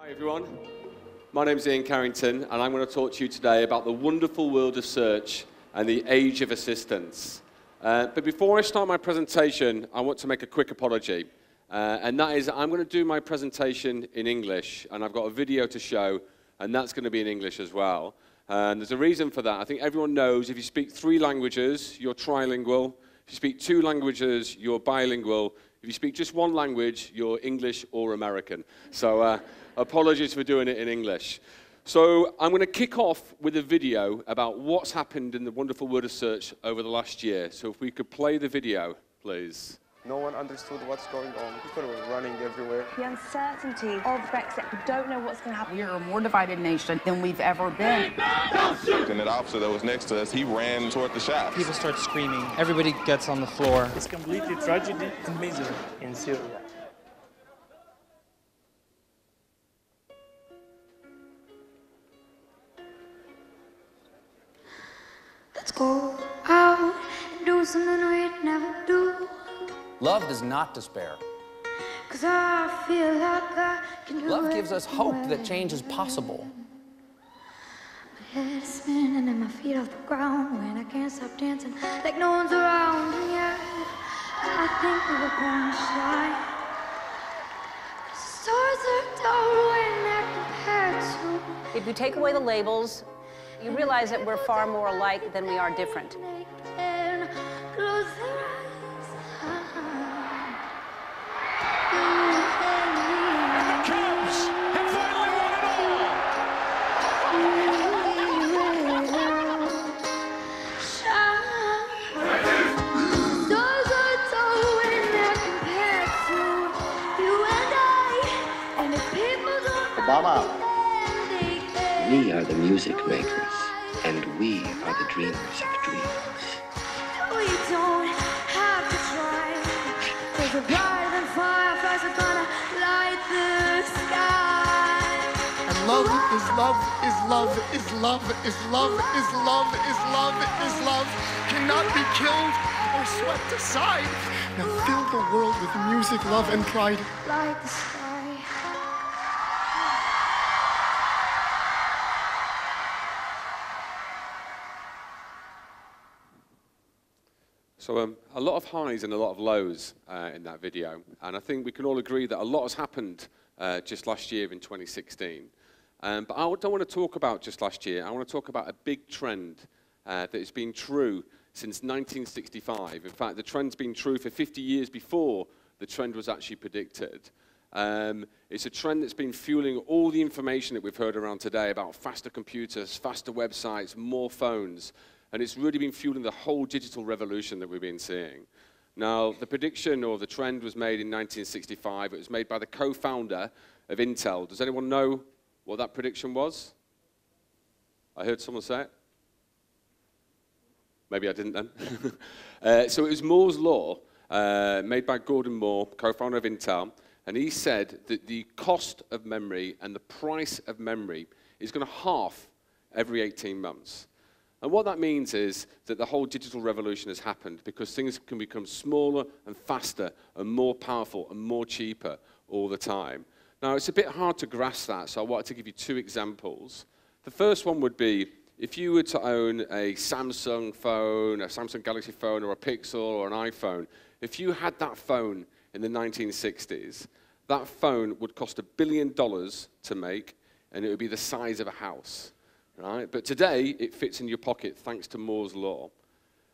Hi everyone, my name's Carrington and I'm going to talk to you today about the wonderful world of search and the age of assistance. But before I start my presentation, I want to make a quick apology. And that is, I'm going to do my presentation in English, and I've got a video to show, and that's going to be in English as well. And there's a reason for that. I think everyone knows if you speak 3 languages, you're trilingual. If you speak 2 languages, you're bilingual. If you speak just 1 language, you're English or American. So apologies for doing it in English. So I'm going to kick off with a video about what's happened in the wonderful world of search over the last year. So if we could play the video, please. No one understood what's going on. People were running everywhere. The uncertainty of Brexit, we don't know what's going to happen. We are a more divided nation than we've ever been. And that officer that was next to us, he ran toward the shots. People start screaming. Everybody gets on the floor. It's completely tragedy and misery in Syria. Let's go out and do something we'd never do. Love does not despair. 'Cause I feel like I can do Love gives us hope anywhere. that change is possible. My head is spinning and my feet off the ground when I can't stop dancing like no one's around. And yeah, I think we were born to shine. 'Cause the stars are dull when they're compared to. If you take away the labels, you realize that we're far more alike than we are different. And close their eyes. We are the music makers, and we are the dreamers of dreams. We don't have to try, 'cause we're brighter than fireflies are gonna light the sky. And love is love is love is love is love is love is love is love cannot be killed or swept aside. Now fill the world with music, love, and pride. Light the sky. So a lot of highs and a lot of lows in that video. And I think we can all agree that a lot has happened just last year in 2016. But I don't want to talk about just last year. I want to talk about a big trend that has been true since 1965. In fact, the trend's been true for 50 years before the trend was actually predicted. It's a trend that's been fueling all the information that we've heard around today about faster computers, faster websites, more phones. And it's really been fueling the whole digital revolution that we've been seeing. Now, the prediction or the trend was made in 1965. It was made by the co-founder of Intel. Does anyone know what that prediction was? I heard someone say it. Maybe I didn't then. So it was Moore's Law, made by Gordon Moore, co-founder of Intel. And he said that the cost of memory and the price of memory is going to halve every 18 months. And what that means is that the whole digital revolution has happened because things can become smaller and faster and more powerful and more cheaper all the time. Now, it's a bit hard to grasp that, so I wanted to give you 2 examples. The first one would be if you were to own a Samsung phone, a Samsung Galaxy phone, or a Pixel, or an iPhone. If you had that phone in the 1960s, that phone would cost $1 billion to make, and it would be the size of a house. Right? But today, it fits in your pocket thanks to Moore's Law.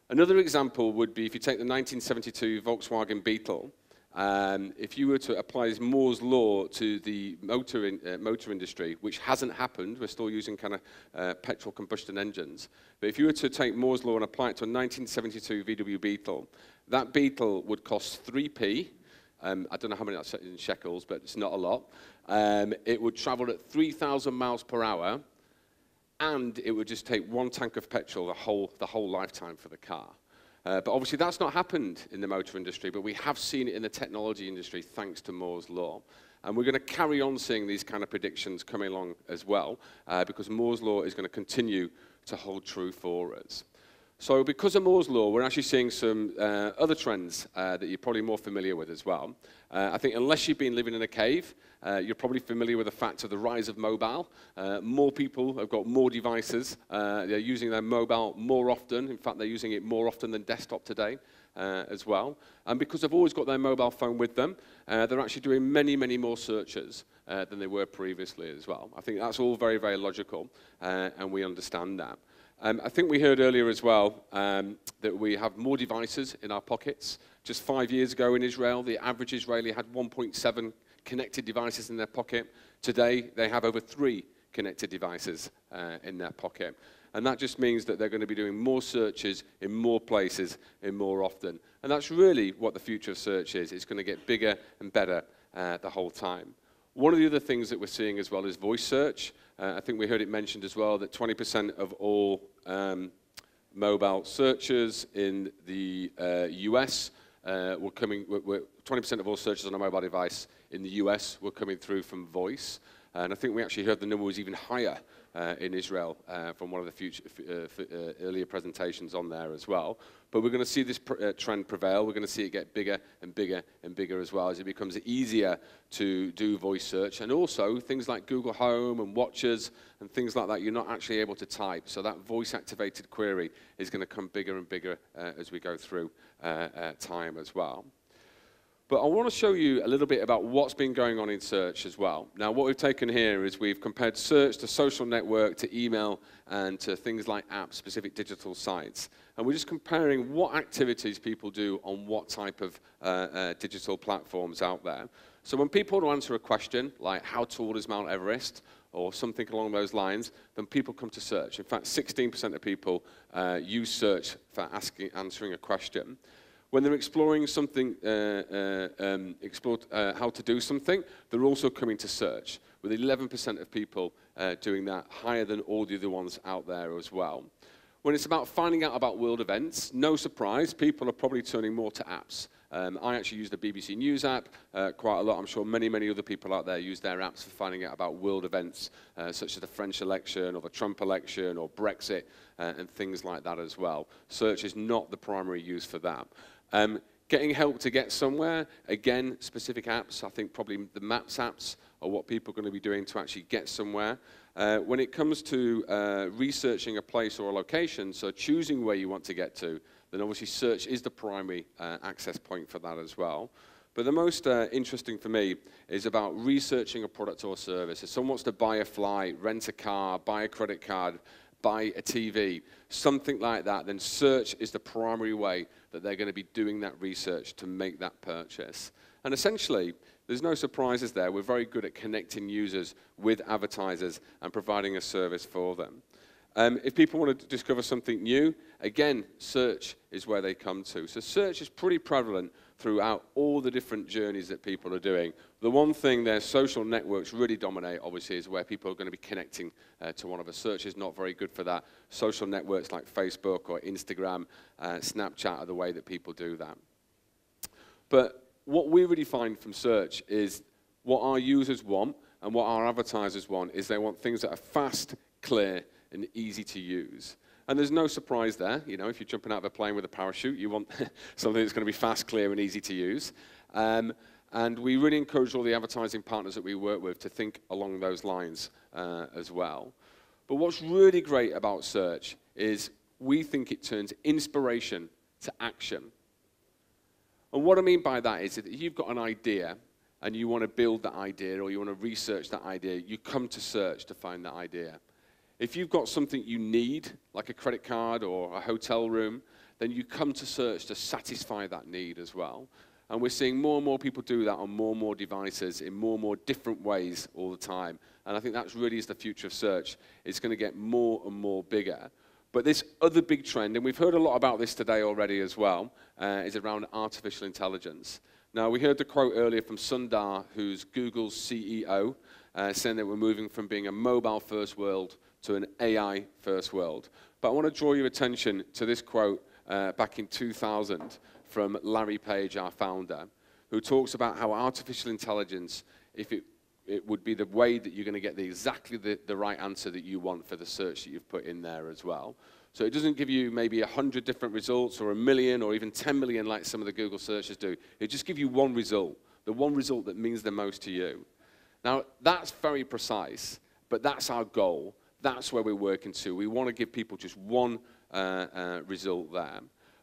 Another example would be if you take the 1972 Volkswagen Beetle, if you were to apply Moore's Law to the motor industry, which hasn't happened, we're still using kind of petrol combustion engines, but if you were to take Moore's Law and apply it to a 1972 VW Beetle, that Beetle would cost 3p. I don't know how many that's in shekels, but it's not a lot. It would travel at 3,000 miles per hour, and it would just take 1 tank of petrol the whole lifetime for the car. But obviously that's not happened in the motor industry, but we have seen it in the technology industry thanks to Moore's Law. And we're going to carry on seeing these kind of predictions coming along as well, because Moore's Law is going to continue to hold true for us. So because of Moore's Law, we're actually seeing some other trends that you're probably more familiar with as well. I think unless you've been living in a cave, you're probably familiar with the fact of the rise of mobile. More people have got more devices. They're using their mobile more often. In fact, they're using it more often than desktop today as well. And because they've always got their mobile phone with them, they're actually doing many, many more searches than they were previously as well. I think that's all very, very logical, and we understand that. I think we heard earlier as well that we have more devices in our pockets. Just 5 years ago in Israel, the average Israeli had 1.7 connected devices in their pocket. Today, they have over 3 connected devices in their pocket. And that just means that they're going to be doing more searches in more places and more often. And that's really what the future of search is. It's going to get bigger and better the whole time. One of the other things that we're seeing as well is voice search. I think we heard it mentioned as well that 20% of all mobile searches in the US were coming, 20% of all searches on a mobile device in the US were coming through from voice. And I think we actually heard the number was even higher in Israel from one of the earlier presentations on there as well. But we're going to see this trend prevail. We're going to see it get bigger and bigger and bigger as well as it becomes easier to do voice search. And also things like Google Home and watches and things like that, you're not actually able to type. So that voice-activated query is going to come bigger and bigger as we go through time as well. But I want to show you a little bit about what's been going on in search as well. Now, what we've taken here is we've compared search to social network, to email, and to things like apps, specific digital sites. And we're just comparing what activities people do on what type of digital platforms out there. So when people want to answer a question, like how tall is Mount Everest, or something along those lines, then people come to search. In fact, 16% of people use search for answering a question. When they're exploring something, how to do something, they're also coming to search, with 11% of people doing that, higher than all the other ones out there as well. When it's about finding out about world events, no surprise, people are probably turning more to apps. I actually use the BBC News app quite a lot. I'm sure many, many other people out there use their apps for finding out about world events, such as the French election or the Trump election or Brexit and things like that as well. Search is not the primary use for that. Getting help to get somewhere, again, specific apps. I think probably the Maps apps are what people are going to be doing to actually get somewhere. When it comes to researching a place or a location, so choosing where you want to get to, then obviously search is the primary access point for that as well. But the most interesting for me is about researching a product or service. If someone wants to buy a flight, rent a car, buy a credit card, buy a TV, something like that, then search is the primary way that they're going to be doing that research to make that purchase. And essentially, there's no surprises there. We're very good at connecting users with advertisers and providing a service for them. If people want to discover something new, again, search is where they come to. So search is pretty prevalent throughout all the different journeys that people are doing. The one thing their social networks really dominate, obviously, is where people are going to be connecting to one of us. Search is not very good for that. Social networks like Facebook or Instagram, Snapchat are the way that people do that. But what we really find from search is what our users want and what our advertisers want is they want things that are fast, clear, and easy to use. And there's no surprise there. You know, if you're jumping out of a plane with a parachute, you want something that's going to be fast, clear, and easy to use. And we really encourage all the advertising partners that we work with to think along those lines as well. But what's really great about search is we think it turns inspiration to action. And what I mean by that is that if you've got an idea and you want to build that idea or you want to research that idea, you come to search to find that idea. If you've got something you need, like a credit card or a hotel room, then you come to search to satisfy that need as well. And we're seeing more and more people do that on more and more devices in more and more different ways all the time. And I think that really is the future of search. It's going to get more and more bigger. But this other big trend, and we've heard a lot about this today already as well, is around artificial intelligence. Now, we heard the quote earlier from Sundar, who's Google's CEO, saying that we're moving from being a mobile-first world to an AI-first world. But I want to draw your attention to this quote back in 2000 from Larry Page, our founder, who talks about how artificial intelligence, if it would be the way that you're going to get exactly the right answer that you want for the search that you've put in there as well. So it doesn't give you maybe 100 different results or 1 million or even 10 million like some of the Google searches do. It just gives you one result, the one result that means the most to you. Now, that's very precise, but that's our goal. That's where we're working to. We want to give people just one result there.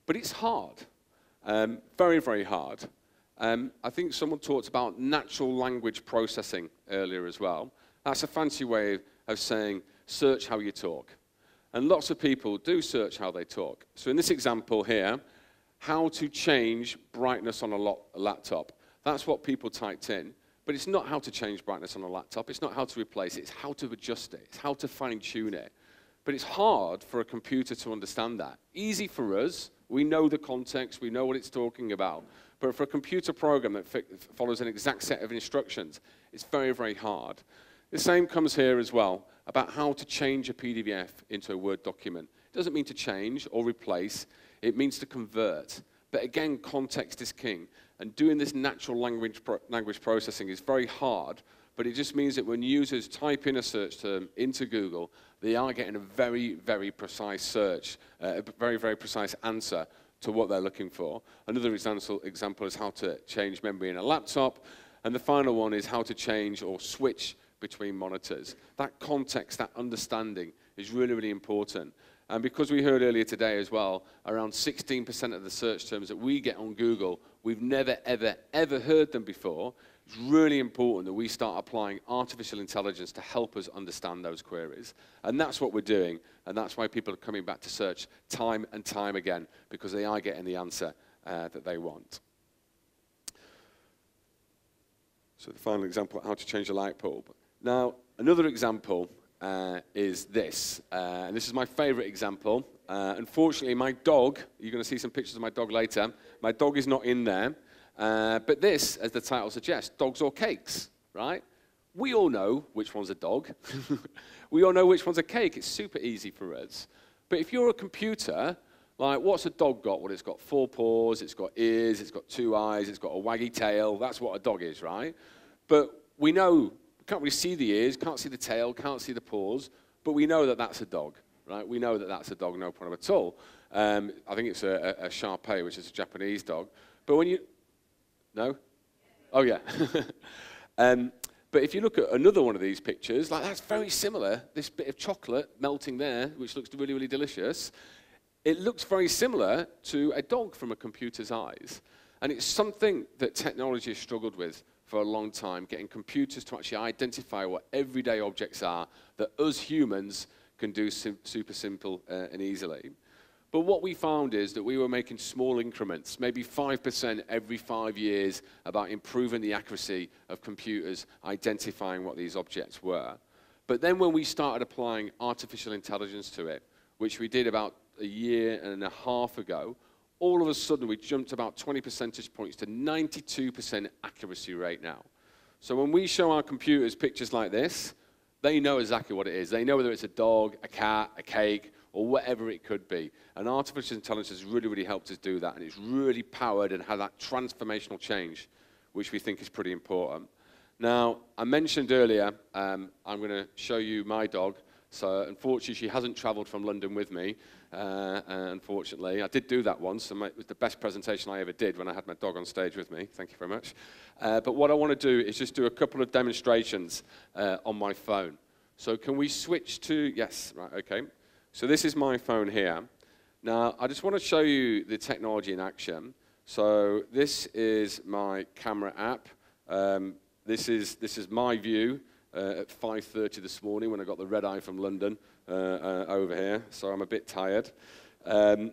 But it's hard, very, very hard. I think someone talked about natural language processing earlier as well. That's a fancy way of saying search how you talk. And lots of people do search how they talk. So in this example here, how to change brightness on a laptop. That's what people typed in. But it's not how to change brightness on a laptop. It's not how to replace it. It's how to adjust it. It's how to fine-tune it. But it's hard for a computer to understand that. Easy for us. We know the context. We know what it's talking about. But for a computer program that follows an exact set of instructions, it's very, very hard. The same comes here as well, about how to change a PDF into a Word document. It doesn't mean to change or replace. It means to convert. But again, context is king. And doing this natural language processing is very hard, but it just means that when users type in a search term into Google, they are getting a very, very precise search, a very, very precise answer to what they're looking for. Another example is how to change memory in a laptop. And the final one is how to change or switch between monitors. That context, that understanding is really, really important. And because we heard earlier today as well, around 16% of the search terms that we get on Google, we've never, ever, ever heard them before. It's really important that we start applying artificial intelligence to help us understand those queries. And that's what we're doing, and that's why people are coming back to search time and time again, because they are getting the answer that they want. So the final example, how to change a light bulb. Now, another example is this, and this is my favorite example. Unfortunately, my dog, you're going to see some pictures of my dog later, my dog is not in there, but this, as the title suggests, dogs or cakes, right? We all know which one's a dog. We all know which one's a cake. It's super easy for us. But if you're a computer, like, what's a dog got? Well, it's got 4 paws, it's got ears, it's got 2 eyes, it's got a waggy tail. That's what a dog is, right? But we know, we can't really see the ears, can't see the tail, can't see the paws, but we know that that's a dog, right? We know that that's a dog, no problem at all. I think it's a Shar-Pei, which is a Japanese dog. But when you... No? Oh, yeah. But if you look at another one of these pictures, like, that's very similar, this bit of chocolate melting there, which looks really, really delicious. It looks very similar to a dog from a computer's eyes. And it's something that technology has struggled with for a long time, getting computers to actually identify what everyday objects are that us humans can do super simple and easily. But what we found is that we were making small increments, maybe 5% every 5 years, about improving the accuracy of computers identifying what these objects were. But then when we started applying artificial intelligence to it, which we did about 1.5 years ago, all of a sudden we jumped about 20 percentage points to 92% accuracy rate now. So when we show our computers pictures like this, they know exactly what it is. They know whether it's a dog, a cat, a cake, or whatever it could be. And artificial intelligence has really, really helped us do that, and it's really powered and had that transformational change, which we think is pretty important. Now, I mentioned earlier, I'm going to show you my dog. So unfortunately, she hasn't traveled from London with me, unfortunately. I did do that once, and it was the best presentation I ever did when I had my dog on stage with me. Thank you very much. But what I want to do is just do a couple of demonstrations on my phone. So can we switch to, yes, right, okay. So this is my phone here. Now, I just want to show you the technology in action. So this is my camera app. This is my view. At 5:30 this morning when I got the red eye from London over here, so I'm a bit tired. But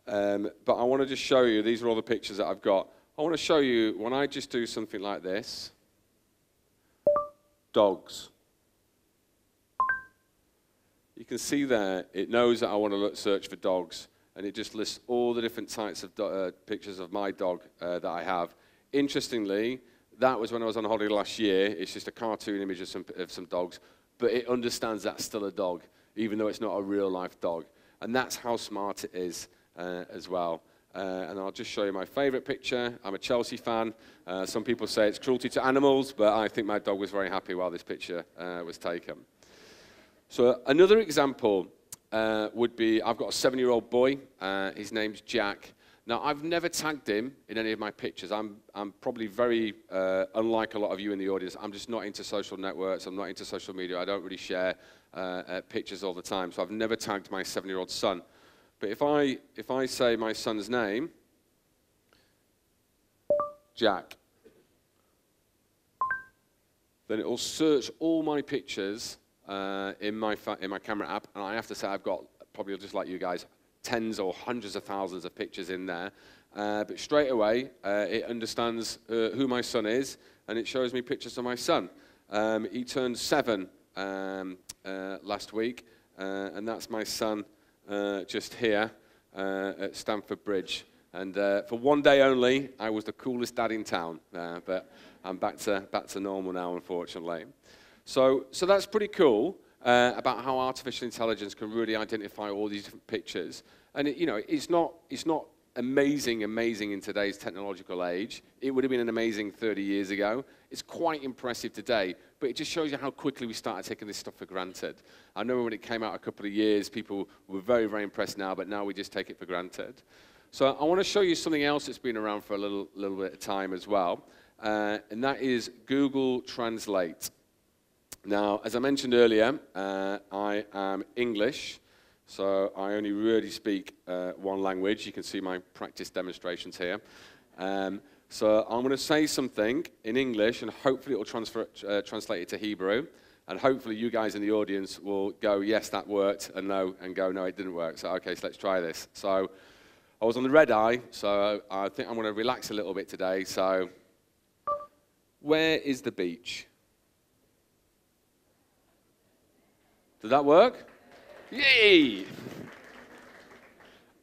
I want to just show you, these are all the pictures that I've got. I want to show you when I just do something like this. Dogs. You can see there, it knows that I want to search for dogs, and it just lists all the different types of pictures of my dog that I have. Interestingly, that was when I was on holiday last year. It's just a cartoon image of some dogs, but it understands that's still a dog, even though it's not a real-life dog. And that's how smart it is as well. And I'll just show you my favorite picture. I'm a Chelsea fan. Some people say it's cruelty to animals, but I think my dog was very happy while this picture was taken. So another example would be, I've got a 7-year-old boy. His name's Jack. Now, I've never tagged him in any of my pictures. I'm probably very, unlike a lot of you in the audience, I'm just not into social networks. I'm not into social media. I don't really share pictures all the time. So I've never tagged my 7-year-old son. But if I say my son's name, Jack, then it will search all my pictures in my camera app. And I have to say I've got, probably just like you guys, tens or hundreds of thousands of pictures in there. But straight away, it understands who my son is, and it shows me pictures of my son. He turned 7 last week, and that's my son just here at Stamford Bridge. And for one day only, I was the coolest dad in town, but I'm back to normal now, unfortunately. So that's pretty cool. About how artificial intelligence can really identify all these different pictures. And it's not amazing in today's technological age. It would have been an amazing 30 years ago. It's quite impressive today, but it just shows you how quickly we started taking this stuff for granted. I know when it came out a couple of years, people were very, very impressed now, but now we just take it for granted. So I want to show you something else that's been around for a little bit of time as well, and that is Google Translate. Now, as I mentioned earlier, I am English, so I only really speak one language. You can see my practice demonstrations here. So I'm going to say something in English, and hopefully it will translate it to Hebrew, and hopefully you guys in the audience will go, yes, that worked, and go, no, it didn't work. So, okay, so let's try this. So I was on the red eye, so I think I'm going to relax a little bit today. So where is the beach? Did that work? Yay!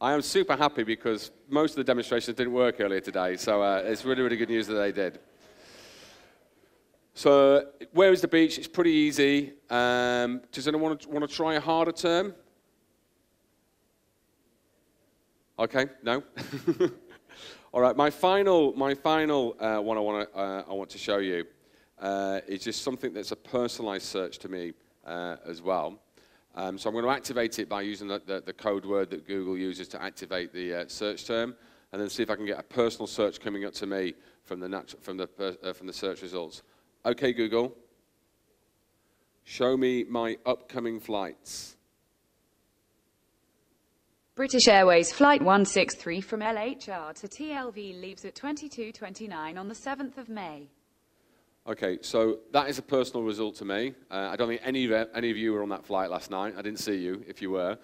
I am super happy because most of the demonstrations didn't work earlier today, so it's really, really good news that they did. So, where is the beach? It's pretty easy. Does anyone want to try a harder term? Okay, no? All right, my final one I want to show you is just something that's a personalized search to me as well. So I'm going to activate it by using the code word that Google uses to activate the search term, and then see if I can get a personal search coming up to me from the search results. Okay, Google, show me my upcoming flights. British Airways Flight 163 from LHR to TLV leaves at 22:29 on the 7th of May. Okay, so that is a personal result to me. I don't think any of you were on that flight last night. I didn't see you, if you were.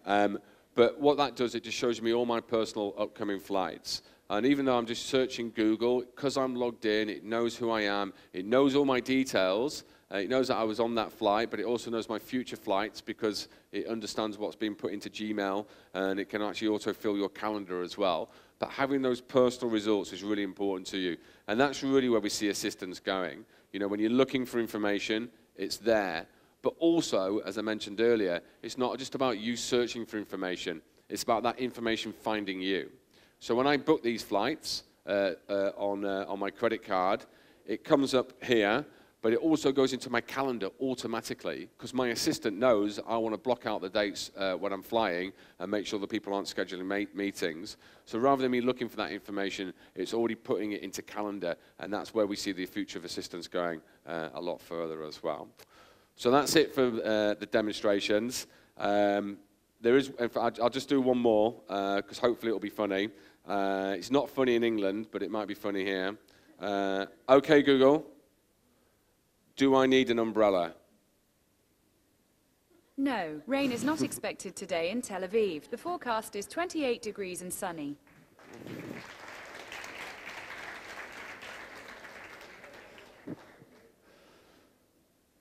But what that does, it just shows me all my personal upcoming flights. And even though I'm just searching Google, because I'm logged in, it knows who I am. It knows all my details. It knows that I was on that flight, but it also knows my future flights because it understands what's been put into Gmail, and it can actually autofill your calendar as well. But having those personal results is really important to you. And that's really where we see assistance going. You know, when you're looking for information, it's there. But also, as I mentioned earlier, it's not just about you searching for information. It's about that information finding you. So when I book these flights on my credit card, it comes up here, but it also goes into my calendar automatically because my assistant knows I want to block out the dates when I'm flying and make sure that people aren't scheduling meetings. So rather than me looking for that information, it's already putting it into calendar, and that's where we see the future of assistance going a lot further as well. So that's it for the demonstrations. I'll just do one more because hopefully it'll be funny. It's not funny in England, but it might be funny here. Okay, Google. Do I need an umbrella? No, rain is not expected today in Tel Aviv. The forecast is 28 degrees and sunny.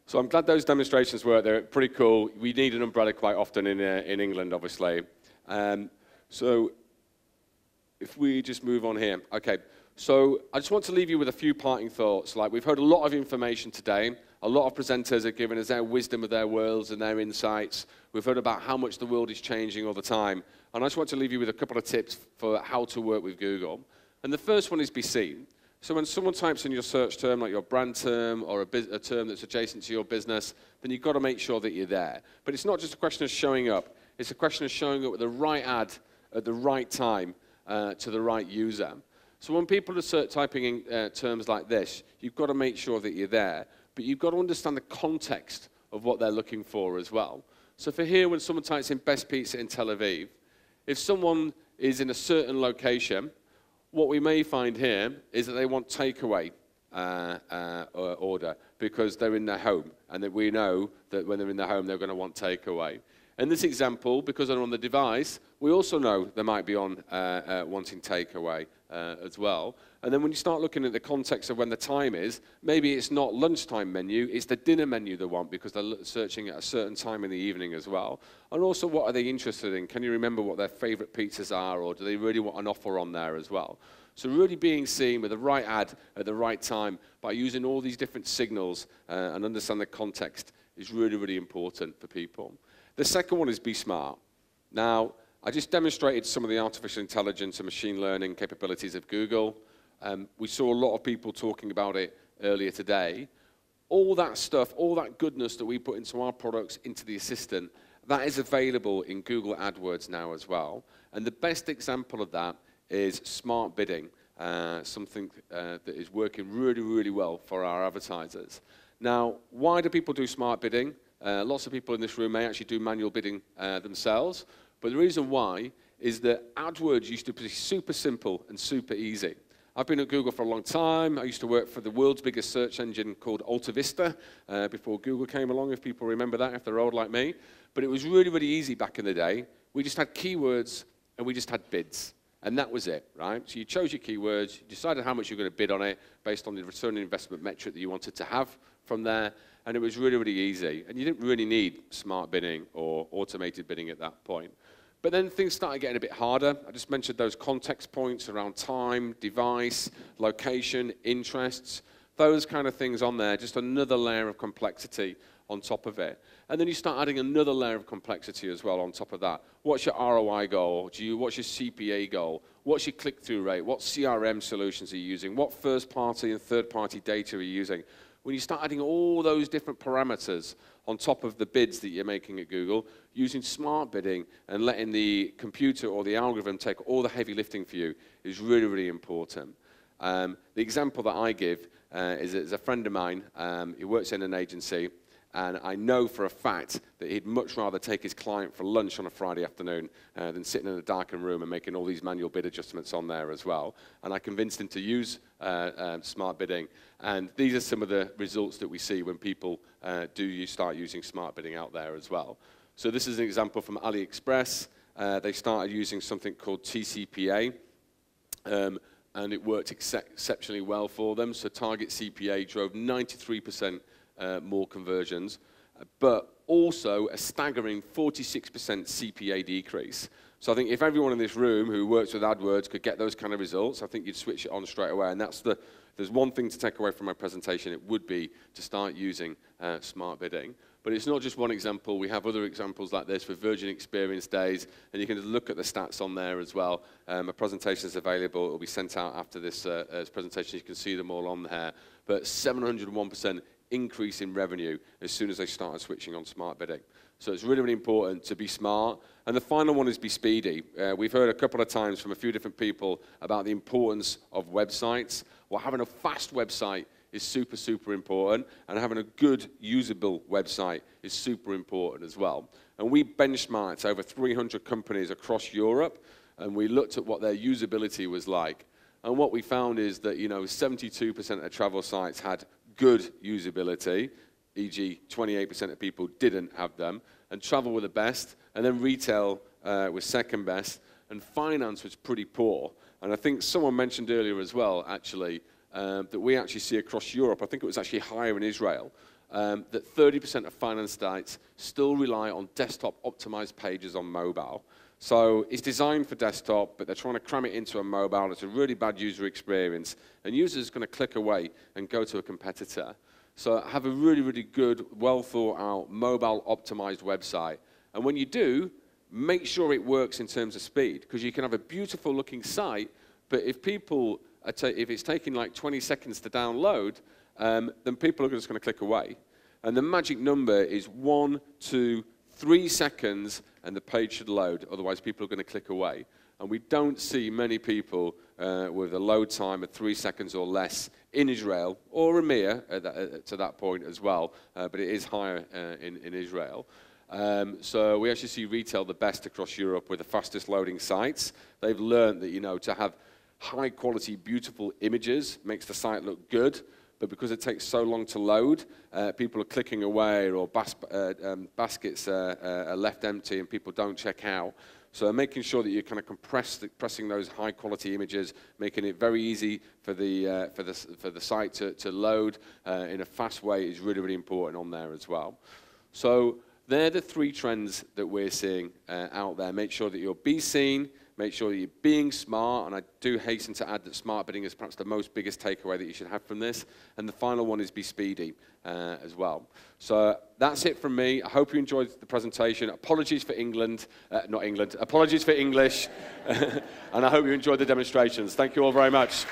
So I'm glad those demonstrations work. They're pretty cool. We need an umbrella quite often in England, obviously. So if we just move on here. Okay. So I just want to leave you with a few parting thoughts. Like, we've heard a lot of information today. A lot of presenters have given us their wisdom of their worlds and their insights. We've heard about how much the world is changing all the time. And I just want to leave you with a couple of tips for how to work with Google. And the first one is be seen. So when someone types in your search term, like your brand term or a term that's adjacent to your business, then you've got to make sure that you're there. But it's not just a question of showing up. It's a question of showing up with the right ad at the right time to the right user. So when people are typing in terms like this, you've got to make sure that you're there, but you've got to understand the context of what they're looking for as well. So for here, when someone types in best pizza in Tel Aviv, if someone is in a certain location, what we may find here is that they want takeaway order because they're in their home, and that we know that when they're in their home, they're going to want takeaway. In this example, because they're on the device, we also know they might be on wanting takeaway as well. And then when you start looking at the context of when the time is, maybe it's not lunchtime menu, it's the dinner menu they want because they're searching at a certain time in the evening as well. And also, what are they interested in? Can you remember what their favorite pizzas are, or do they really want an offer on there as well? So really being seen with the right ad at the right time by using all these different signals and understand the context is really, really important for people. The second one is be smart. Now, I just demonstrated some of the artificial intelligence and machine learning capabilities of Google. We saw a lot of people talking about it earlier today. All that stuff, all that goodness that we put into our products, into the assistant, that is available in Google AdWords now as well. And the best example of that is smart bidding, something that is working really, really well for our advertisers. Now, why do people do smart bidding? Lots of people in this room may actually do manual bidding themselves, but the reason why is that AdWords used to be super simple and super easy. I've been at Google for a long time. I used to work for the world's biggest search engine called Alta Vista before Google came along, if people remember that, if they're old like me. But it was really, really easy back in the day. We just had keywords and we just had bids. And that was it, right? So you chose your keywords, you decided how much you're going to bid on it based on the return on investment metric that you wanted to have from there, and it was really, really easy. And you didn't really need smart bidding or automated bidding at that point. But then things started getting a bit harder. I just mentioned those context points around time, device, location, interests, those kind of things on there, just another layer of complexity on top of it. And then you start adding another layer of complexity as well on top of that. What's your ROI goal? What's your CPA goal? What's your click-through rate? What CRM solutions are you using? What first-party and third-party data are you using? When you start adding all those different parameters on top of the bids that you're making at Google, using smart bidding and letting the computer or the algorithm take all the heavy lifting for you is really, really important. The example that I give is a friend of mine. He works in an agency, and I know for a fact that he'd much rather take his client for lunch on a Friday afternoon than sitting in a darkened room and making all these manual bid adjustments on there as well. And I convinced him to use smart bidding. And these are some of the results that we see when people start using smart bidding out there as well. So this is an example from AliExpress. They started using something called TCPA. And it worked exceptionally well for them. So target CPA drove 93% more conversions, but also a staggering 46% CPA decrease. So I think if everyone in this room who works with AdWords could get those kind of results, I think you'd switch it on straight away. And there's one thing to take away from my presentation, it would be to start using smart bidding. But it's not just one example. We have other examples like this with Virgin Experience Days, and you can look at the stats on there as well. A presentation is available. It will be sent out after this presentation. You can see them all on there. But 701% increase in revenue as soon as they started switching on smart bidding. So it's really, really important to be smart. And the final one is be speedy. We've heard a couple of times from a few different people about the importance of websites. Well, having a fast website is super, super important, and having a good, usable website is super important as well. And we benchmarked over 300 companies across Europe, and we looked at what their usability was like. And what we found is that, 72% of travel sites had good usability, e.g. 28% of people didn't have them, and travel were the best, and then retail was second best, and finance was pretty poor. And I think someone mentioned earlier as well, actually, that we actually see across Europe, I think it was actually higher in Israel, that 30% of finance sites still rely on desktop optimized pages on mobile. So it's designed for desktop, but they're trying to cram it into a mobile. It's a really bad user experience, and users are going to click away and go to a competitor. So have a really, really good, well-thought-out, mobile-optimized website. And when you do, make sure it works in terms of speed, because you can have a beautiful-looking site, but if it's taking like 20 seconds to download, then people are just going to click away. And the magic number is 1, 2, 3 seconds and the page should load, otherwise people are going to click away. And we don't see many people with a load time of 3 seconds or less in Israel, or EMEA to that point as well, but it is higher in Israel. So we actually see retail the best across Europe with the fastest loading sites. They've learned that, you know, to have high quality, beautiful images makes the site look good, but because it takes so long to load, people are clicking away, or baskets are left empty and people don't check out. So making sure that you're kind of compressing those high quality images, making it very easy for the site to load in a fast way is really, really important on there as well. So they're the 3 trends that we're seeing out there. Make sure that you're be seen, make sure that you're being smart, and I do hasten to add that smart bidding is perhaps the most biggest takeaway that you should have from this. And the final one is be speedy as well. So that's it from me. I hope you enjoyed the presentation. Apologies for apologies for English. And I hope you enjoyed the demonstrations. Thank you all very much.